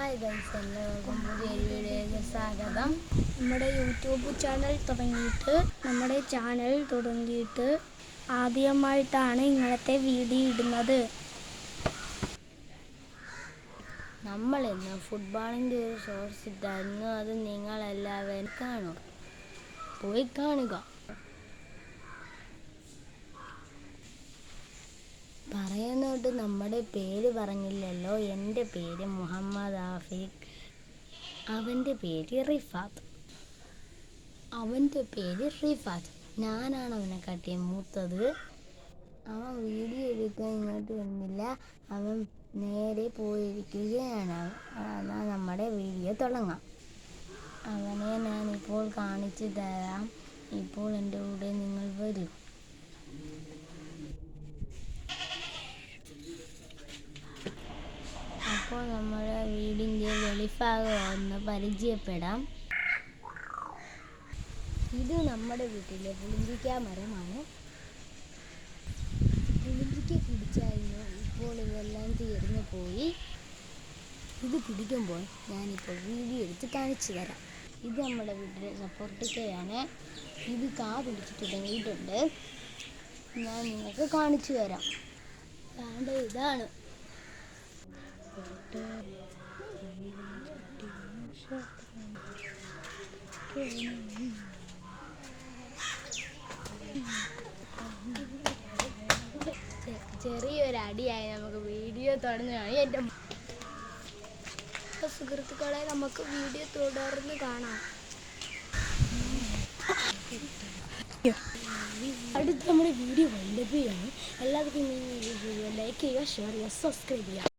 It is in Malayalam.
ഹായ് ഗൈസ്, എല്ലാവർക്കും പുതിയൊരു വീഡിയോയിലേക്ക് സ്വാഗതം. നമ്മുടെ യൂട്യൂബ് ചാനൽ തുടങ്ങിയിട്ട് ആദ്യമായിട്ടാണ് ഇങ്ങനത്തെ വീഡിയോ ഇടുന്നത്. നമ്മളിന്ന് ഫുട്ബോളിൻ്റെ ഒരു ഷോർട്സ് ഇട്ടായിരുന്നു. അത് നിങ്ങളെല്ലാവരും പോയി കാണുക. പറയുന്നോട്ട് നമ്മുടെ പേര് പറഞ്ഞില്ലല്ലോ. എൻ്റെ പേര് മുഹമ്മദ് ആഫിഖ്, അവൻ്റെ പേര് റിഫാത്ത്. ഞാനാണ് അവനെ കാട്ടി മൂത്തത്. അവൻ വീഡിയോ എടുക്കാൻ ഇങ്ങോട്ട് വരുന്നില്ല, അവൻ നേരെ പോയിരിക്കുകയാണ്. എന്നാൽ നമ്മുടെ വീഡിയോ തുടങ്ങാം. അവനെ ഞാനിപ്പോൾ കാണിച്ചു തരാം. ഇപ്പോൾ എൻ്റെ കൂടെ നിങ്ങൾ വരൂ. അപ്പോൾ നമ്മുടെ വീടിൻ്റെ വെളിഭാഗം ഒന്ന് പരിചയപ്പെടാം. ഇത് നമ്മുടെ വീട്ടിലെ പുളിഞ്ചിക്ക മരമാണ്. പുളിഞ്ചിക്ക പിടിച്ചായിരുന്നു, ഇപ്പോൾ ഇതെല്ലാം തീർന്നു പോയി. ഇത് പിടിക്കുമ്പോൾ ഞാനിപ്പോൾ വീഡിയോ എടുത്ത് കാണിച്ചു തരാം. ഇത് നമ്മുടെ വീട്ടിലെ സപ്പോർട്ടിക്കയാണ്. ഇത് കാ പിടിച്ച് തുടങ്ങിയിട്ടുണ്ട്. ഞാൻ നിങ്ങൾക്ക് കാണിച്ചു തരാം. ഇതാണ് ചെറിയൊരു അടിയായി നമുക്ക് വീഡിയോ തുടങ്ങുകയാണ്. എൻ്റെ സുഹൃത്തുക്കളെ, നമുക്ക് വീഡിയോ തുടർന്ന് കാണാം. അടുത്ത് നമ്മുടെ വീഡിയോ വൈൻഡപ്പ് ചെയ്യാണ്. എല്ലാവർക്കും ഈ വീഡിയോ ലൈക്ക് ചെയ്യുക, ഷെയർ ചെയ്യുക, സബ്സ്ക്രൈബ് ചെയ്യുക.